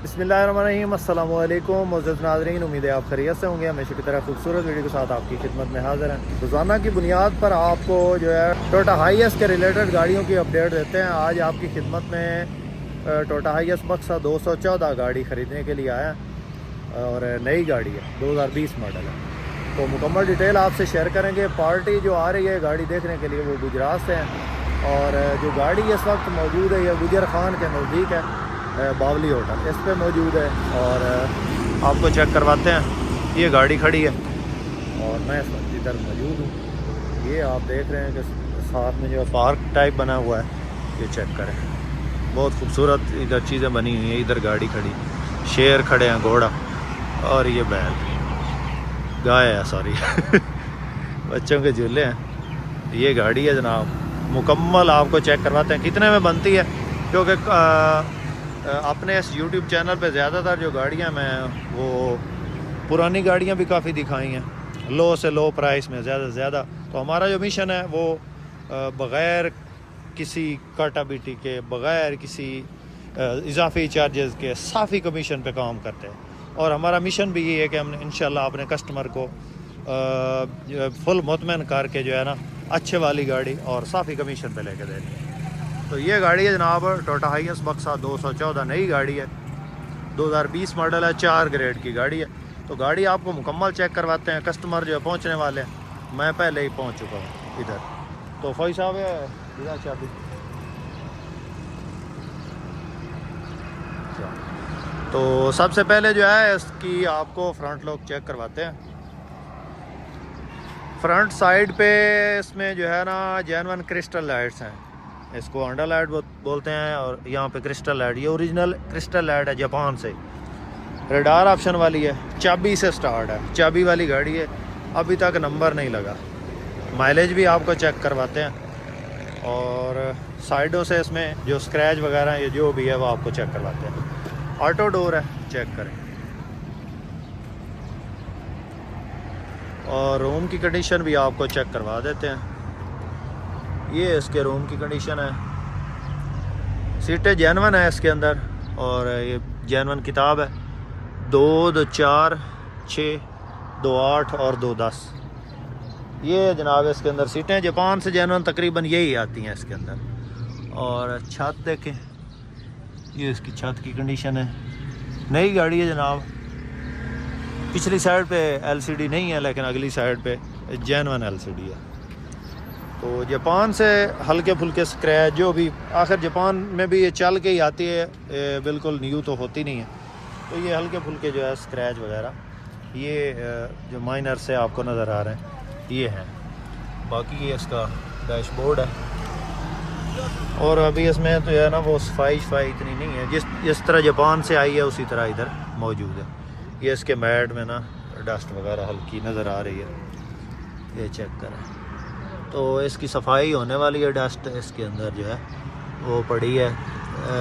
बिस्मिल्लाहिर्रहमानिर्रहीम। अस्सलाम वालेकुम मुअज़्ज़ज़ नाज़रीन, उम्मीद है आप खैरियत से होंगे। हमेशा की तरह खूबसूरत वीडियो के साथ आपकी खिदमत में हाज़िर हैं। रोज़ाना की बुनियाद पर आपको जो है टोयोटा हाईएस के रिलेटेड गाड़ियों की अपडेट देते हैं। आज आपकी खिदमत में टोयोटा हाईएस मक्सा 214 गाड़ी ख़रीदने के लिए आया और नई गाड़ी है, 2020 मॉडल है। तो मुकम्मल डिटेल आपसे शेयर करेंगे। पार्टी जो आ रही है गाड़ी देखने के लिए वो गुजरात से है और जो गाड़ी इस वक्त मौजूद है ये गुजर खान के नज़दीक है, बावली होटल इस पे मौजूद है। और आपको चेक करवाते हैं। ये गाड़ी खड़ी है और मैं इस वक्त इधर मौजूद हूँ। ये आप देख रहे हैं कि साथ में जो पार्क टाइप बना हुआ है, ये चेक करें। बहुत खूबसूरत इधर चीज़ें बनी हुई हैं। इधर गाड़ी खड़ी, शेर खड़े हैं, घोड़ा और ये बैल, गाय है सॉरी बच्चों के झूले हैं। ये गाड़ी है जनाब, मुकम्मल आपको चेक करवाते हैं कितने में बनती है। क्योंकि अपने इस YouTube चैनल पे ज़्यादातर जो गाड़ियाँ मैं वो पुरानी गाड़ियाँ भी काफ़ी दिखाई हैं, लो से लो प्राइस में ज़्यादा से ज़्यादा। तो हमारा जो मिशन है वो बग़ैर किसी काटाबीटी के, बग़ैर किसी इजाफी चार्जेस के साफ़ी कमीशन पे काम करते हैं। और हमारा मिशन भी ये है कि हम इंशाल्लाह अपने कस्टमर को फुल मुतमईन करके जो है ना अच्छे वाली गाड़ी और साफ़ी कमीशन पे लेके देंगे। तो ये गाड़ी है जनाब टोयोटा हाईएस मक्सा 214, नई गाड़ी है, 2020 मॉडल है, 4 ग्रेड की गाड़ी है। तो गाड़ी आपको मुकम्मल चेक करवाते हैं। कस्टमर जो है पहुंचने वाले हैं, मैं पहले ही पहुंच चुका हूँ इधर। तो फौजी साहब इधर चाबी। तो सबसे पहले जो है इसकी आपको फ्रंट लुक चेक करवाते हैं। फ्रंट साइड पे इसमें जो है ना जेन्युइन क्रिस्टल लाइट्स हैं, इसको अंडर लाइट बोलते हैं। और यहाँ पे क्रिस्टल लाइट, ये ओरिजिनल क्रिस्टल लाइट है जापान से। रेडार ऑप्शन वाली है, चाबी से स्टार्ट है, चाबी वाली गाड़ी है, अभी तक नंबर नहीं लगा। माइलेज भी आपको चेक करवाते हैं और साइडों से इसमें जो स्क्रैच वगैरह ये जो भी है वो आपको चेक करवाते हैं। ऑटो डोर है, चेक करें। और रूम की कंडीशन भी आपको चेक करवा देते हैं। ये इसके रूम की कंडीशन है। सीटें जेन्युइन है इसके अंदर और ये जेन्युइन किताब है। 2, 2, 4, 6, 2, 8 और 2, 10 ये जनाब इसके अंदर सीटें जापान से जेन्युइन तकरीबन यही आती हैं इसके अंदर। और छत देखें, ये इसकी छत की कंडीशन है। नई गाड़ी है जनाब, पिछली साइड पे LCD नहीं है लेकिन अगली साइड पे जेन्युइन LCD है। तो जापान से हल्के फुल्के स्क्रैच जो भी, आखिर जापान में भी ये चल के ही आती है, बिल्कुल न्यू तो होती नहीं है। तो ये हल्के फुल्के जो है स्क्रैच वगैरह ये जो माइनर से आपको नज़र आ रहे हैं ये हैं। बाकी ये इसका डैशबोर्ड है और अभी इसमें तो है ना वो सफाई इतनी नहीं है, जिस तरह जापान से आई है उसी तरह इधर मौजूद है। ये इसके मैट में ना डस्ट वगैरह हल्की नज़र आ रही है, ये चेक करें। तो इसकी सफाई होने वाली है। डस्ट इसके अंदर जो है वो पड़ी है,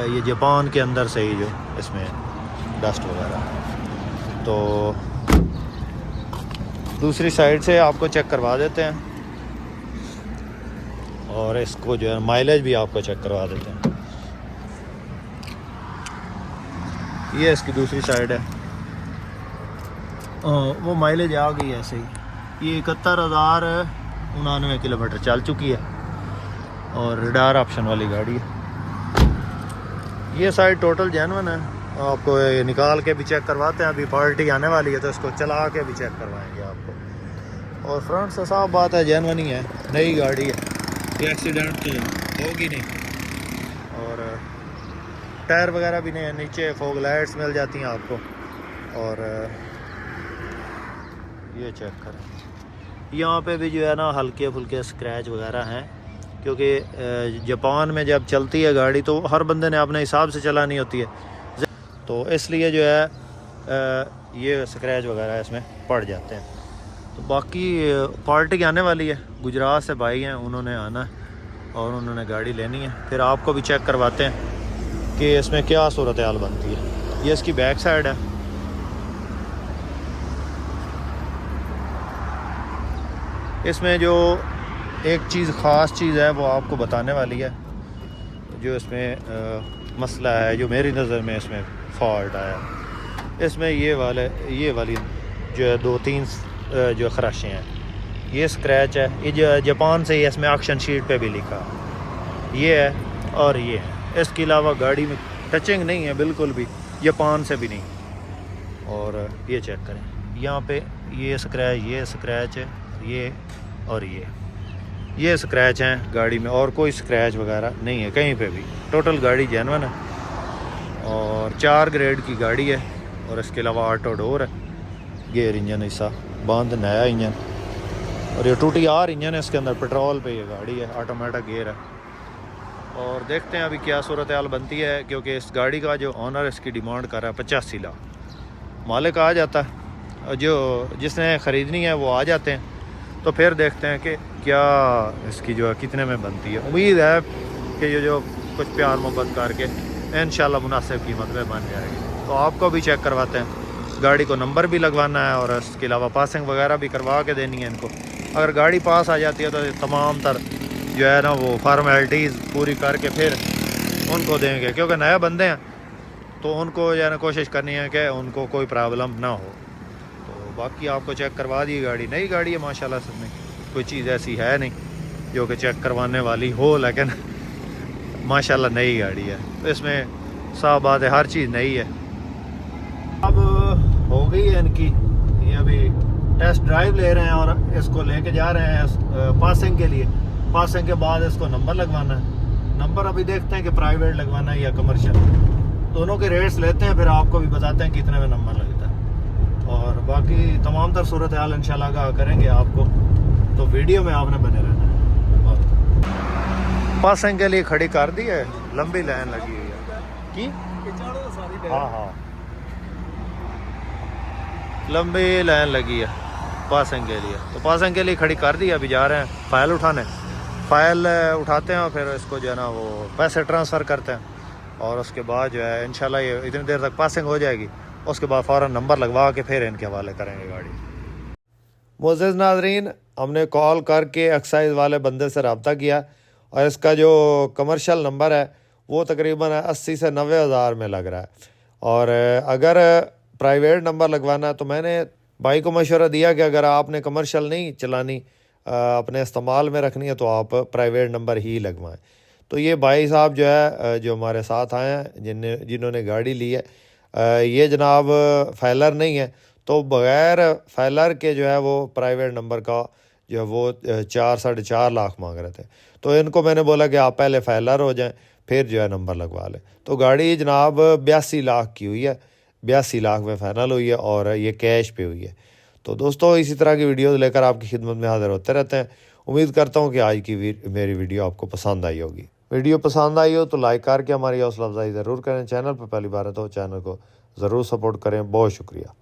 ये जापान के अंदर से ही जो इसमें डस्ट वगैरह। तो दूसरी साइड से आपको चेक करवा देते हैं और इसको जो है माइलेज भी आपको चेक करवा देते हैं। ये इसकी दूसरी साइड है, वो माइलेज आ गई ऐसे ही। ये 71,099 किलोमीटर चल चुकी है और रेडार ऑप्शन वाली गाड़ी है। ये साइड टोटल जेन्युइन है, आपको ये निकाल के भी चेक करवाते हैं। अभी पार्टी आने वाली है तो इसको चला के भी चेक करवाएंगे आपको। और फ्रंट से साफ बात है जेन्युइन ही है, नई गाड़ी है, ये एक्सीडेंट तो होगी नहीं। और टायर वगैरह भी नहीं है, नीचे फॉग लाइट्स मिल जाती हैं आपको। और ये चेक करें, यहाँ पे भी जो है ना हल्के फुल्के स्क्रैच वगैरह हैं, क्योंकि जापान में जब चलती है गाड़ी तो हर बंदे ने अपने हिसाब से चलानी होती है, तो इसलिए जो है ये स्क्रैच वगैरह इसमें पड़ जाते हैं। तो बाकी पार्टी आने वाली है, गुजरात से भाई हैं, उन्होंने आना है और उन्होंने गाड़ी लेनी है। फिर आपको भी चेक करवाते हैं कि इसमें क्या सूरत हाल बनती है। ये इसकी बैक साइड है। इसमें जो एक चीज़ ख़ास चीज़ है वो आपको बताने वाली है, जो इसमें मसला है, जो मेरी नज़र में इसमें फॉल्ट आया। इसमें ये वाली जो है 2-3 जो खराशें हैं, ये स्क्रैच है। ये जो जापान से ही इसमें एक्शन शीट पे भी लिखा, ये है और ये है। इसके अलावा गाड़ी में टचिंग नहीं है बिल्कुल भी, जापान से भी नहीं। और ये चेक करें, यहाँ पे ये स्क्रैच है, ये और ये स्क्रैच हैं गाड़ी में, और कोई स्क्रैच वगैरह नहीं है कहीं पे भी। टोटल गाड़ी जेन्युइन है और 4 ग्रेड की गाड़ी है। और इसके अलावा ऑटो डोर है, गेयर इंजन हिस्सा बंद, नया इंजन। और ये 2TR इंजन है इसके अंदर, पेट्रोल पे ये गाड़ी है, ऑटोमेटिक गेयर है। और देखते हैं अभी क्या सूरत हाल बनती है, क्योंकि इस गाड़ी का जो ऑनर इसकी डिमांड कर रहा है 85 लाख। मालिक आ जाता है, जो जिसने ख़रीदनी है वो आ जाते हैं, तो फिर देखते हैं कि क्या इसकी जो है कितने में बनती है। उम्मीद है कि ये जो कुछ प्यार मोहब्बत करके इंशाल्लाह मुनासिब कीमत में बन जाएगी। तो आपको भी चेक करवाते हैं, गाड़ी को नंबर भी लगवाना है और इसके अलावा पासिंग वगैरह भी करवा के देनी है इनको। अगर गाड़ी पास आ जाती है तो तमाम तर जो है ना वो फॉर्मेलिटीज़ पूरी करके फिर उनको देंगे, क्योंकि नए बंदे हैं तो उनको जो है ना कोशिश करनी है कि उनको कोई प्रॉब्लम ना हो। तो बाकी आपको चेक करवा दी गाड़ी, नई गाड़ी है माशाल्लाह, इसमें कोई चीज़ ऐसी है नहीं जो कि चेक करवाने वाली हो, लेकिन माशाल्लाह नई गाड़ी है। तो इसमें साफ बात है, हर चीज़ नई है। अब हो गई है इनकी, ये अभी टेस्ट ड्राइव ले रहे हैं और इसको लेके जा रहे हैं पासिंग के लिए। पासिंग के बाद इसको नंबर लगवाना है। नंबर अभी देखते हैं कि प्राइवेट लगवाना है या कमर्शियल, दोनों के रेट्स लेते हैं, फिर आपको भी बताते हैं कितने में नंबर लगता है। और बाकी तमाम तर सूरत हाल इंशाल्लाह आगाह करेंगे आपको, तो वीडियो में आपने बने रहना है। पासिंग के लिए खड़ी कर दी है, लंबी लाइन लगी हुई है कि हाँ लंबी लाइन लगी है पासिंग के लिए। तो पासिंग के लिए खड़ी कर दी, अभी जा रहे हैं फ़ाइल उठाने। फ़ाइल उठाते हैं और फिर इसको जो है ना वो पैसे ट्रांसफ़र करते हैं, और उसके बाद जो है इंशाल्लाह ये इतनी देर तक पासिंग हो जाएगी। उसके बाद फ़ौरन नंबर लगवा के फिर इनके हवाले करेंगे गाड़ी। मोअज़्ज़ज़ नाज़रीन, हमने कॉल करके एक्साइज़ वाले बंदे से रब्ता किया और इसका जो कमर्शियल नंबर है वो तकरीबन 80 से 90 हज़ार में लग रहा है। और अगर प्राइवेट नंबर लगवाना है तो मैंने भाई को मशवरा दिया कि अगर आपने कमर्शियल नहीं चलानी, अपने इस्तेमाल में रखनी है, तो आप प्राइवेट नंबर ही लगवाएं। तो ये भाई साहब जो है जो हमारे साथ आए हैं, जिन्होंने गाड़ी ली है, ये जनाब फाइलर नहीं है, तो बग़ैर फाइलर के जो है वो प्राइवेट नंबर का जो है वो 4-4.5 लाख मांग रहे थे। तो इनको मैंने बोला कि आप पहले फाइलर हो जाएं, फिर जो है नंबर लगवा लें। तो गाड़ी जनाब 82 लाख की हुई है, 82 लाख में फ़ाइनल हुई है और ये कैश पे हुई है। तो दोस्तों इसी तरह की वीडियोज़ लेकर आपकी खिदमत में हाज़िर होते रहते हैं। उम्मीद करता हूँ कि आज की मेरी वीडियो आपको पसंद आई होगी। वीडियो पसंद आई हो तो लाइक करके हमारी हौसला अफजाई ज़रूर करें। चैनल पर पहली बार है तो चैनल को ज़रूर सपोर्ट करें। बहुत शुक्रिया।